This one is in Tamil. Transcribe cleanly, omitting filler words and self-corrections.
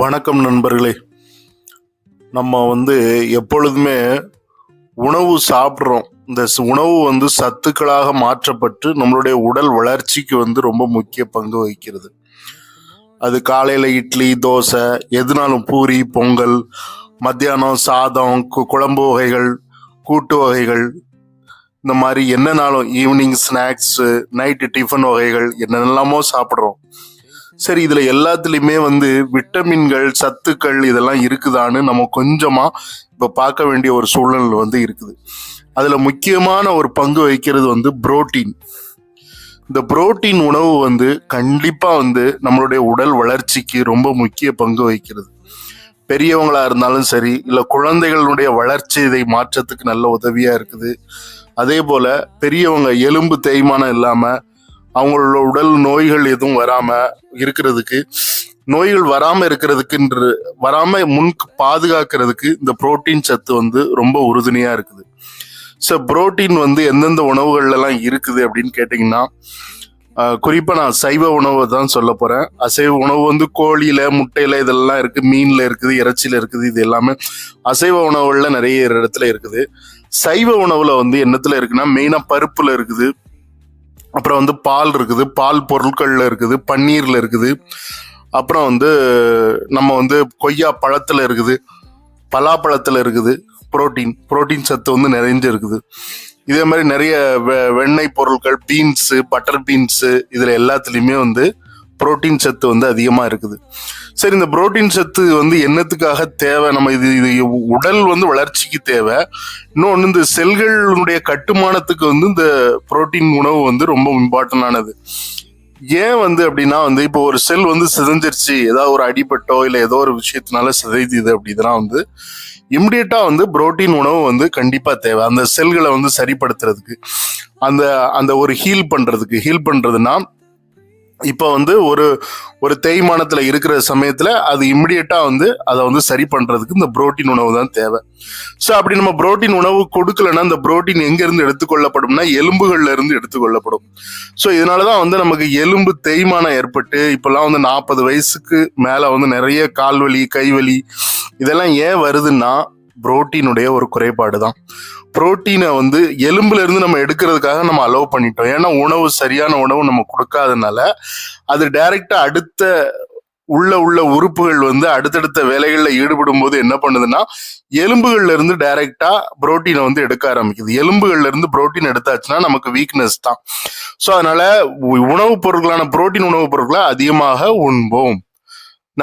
வணக்கம் நண்பர்களே. நம்ம எப்பொழுதுமே உணவு சாப்பிட்றோம். இந்த உணவு சத்துக்களாக மாற்றப்பட்டு நம்மளுடைய உடல் வளர்ச்சிக்கு ரொம்ப முக்கிய பங்கு வகிக்கிறது. அது காலையில் இட்லி, தோசை, எதுனாலும் பூரி, பொங்கல், மத்தியானம் சாதம், குழம்பு வகைகள், கூட்டு வகைகள், இந்த மாதிரி என்னன்னாலும் ஈவினிங் ஸ்நாக்ஸு, நைட்டு டிஃபன் வகைகள் என்னென்னலாமோ சாப்பிட்றோம். சரி, இதுல எல்லாத்துலயுமே விட்டமின்கள், சத்துக்கள் இதெல்லாம் இருக்குதான்னு நம்ம கொஞ்சமா இப்ப பார்க்க வேண்டிய ஒரு சூழல் இருக்குது. அதுல முக்கியமான ஒரு பங்கு வகிக்கிறது புரோட்டீன். இந்த புரோட்டீன் உணவு கண்டிப்பா நம்மளுடைய உடல் வளர்ச்சிக்கு ரொம்ப முக்கிய பங்கு வகிக்கிறது. பெரியவங்களா இருந்தாலும் சரி, இல்ல குழந்தைகளுடைய வளர்ச்சி இதை மாற்றத்துக்கு நல்ல உதவியா இருக்குது. அதே போல பெரியவங்க எலும்பு தேய்மானம் இல்லாம அவங்களோட உடல் நோய்கள் எதுவும் வராம இருக்கிறதுக்கு வராம முன் பாதுகாக்கிறதுக்கு இந்த புரோட்டீன் சத்து ரொம்ப உறுதுணையா இருக்குது. ஸோ புரோட்டீன் எந்தெந்த உணவுகள்ல எல்லாம் இருக்குது அப்படின்னு கேட்டீங்கன்னா, குறிப்பா நான் சைவ உணவை தான் சொல்ல போறேன். அசைவ உணவு கோழியில, முட்டையில இதெல்லாம் இருக்கு, மீன்ல இருக்குது, இறைச்சியில இருக்குது. இது எல்லாமே அசைவ உணவுகள்ல நிறைய இடத்துல இருக்குது. சைவ உணவுல என்னத்துல இருக்குன்னா, மெயினா பருப்புல இருக்குது, அப்புறம் பால் இருக்குது, பால் பொருட்கள்ல இருக்குது, பன்னீர்ல இருக்குது, அப்புறம் நம்ம கொய்யா பழத்துல இருக்குது, பலாப்பழத்துல இருக்குது. புரோட்டீன் சத்து நிறைஞ்சு இருக்குது. இதே மாதிரி நிறைய வெண்ணெய் பொருட்கள், பீன்ஸு, பட்டர் பீன்ஸு, இதுல எல்லாத்துலயுமே புரோட்டீன் சத்து அதிகமா இருக்குது. சரி, இந்த புரோட்டீன் சத்து என்னத்துக்காக தேவை? நம்ம இது உடல் வளர்ச்சிக்கு தேவை. இன்னொன்று, இந்த செல்களுடைய கட்டுமானத்துக்கு இந்த புரோட்டீன் உணவு ரொம்ப இம்பார்ட்டன்ட் ஆனது. ஏன் அப்படின்னா இப்போ ஒரு செல் சிதைஞ்சிருச்சு, ஏதாவது ஒரு அடிபட்டோ இல்லை ஏதோ ஒரு விஷயத்தினால சிதையுது அப்படின்னா இம்மிடியட்டா புரோட்டீன் உணவு கண்டிப்பா தேவை. அந்த செல்களை சரிப்படுத்துறதுக்கு, அந்த அந்த ஒரு ஹீல் பண்றதுன்னா, இப்போ ஒரு தேய்மானத்துல இருக்கிற சமயத்துல அது இம்மிடியட்டா அதை சரி பண்றதுக்கு இந்த புரோட்டீன் உணவு தான் தேவை. ஸோ அப்படி நம்ம புரோட்டீன் உணவு கொடுக்கலன்னா இந்த புரோட்டீன் எங்க இருந்து எடுத்துக்கொள்ளப்படும்னா எலும்புகள்ல இருந்து எடுத்துக்கொள்ளப்படும். ஸோ இதனாலதான் நமக்கு எலும்பு தேய்மானம் ஏற்பட்டு இப்பெல்லாம் 40 வயசுக்கு மேல நிறைய கால்வலி, கைவலி இதெல்லாம் ஏன் வருதுன்னா புரோட்டீனுடைய ஒரு குறைபாடு தான். புரோட்டீனை எலும்புல இருந்து நம்ம எடுக்கிறதுக்காக நம்ம அலோவ் பண்ணிட்டோம். ஏன்னா சரியான உணவு நம்ம கொடுக்காதனால அது டைரக்டா அடுத்த உள்ள உறுப்புகள் அடுத்தடுத்த வேலைகள்ல ஈடுபடும் போது என்ன பண்ணுதுன்னா எலும்புகள்ல இருந்து டைரக்டா புரோட்டீனை எடுக்க ஆரம்பிக்குது. எலும்புகள்ல இருந்து புரோட்டீன் எடுத்தாச்சுன்னா நமக்கு வீக்னஸ் தான். ஸோ அதனால புரோட்டீன் உணவுப் பொருட்களை அதிகமாக உண்போம்.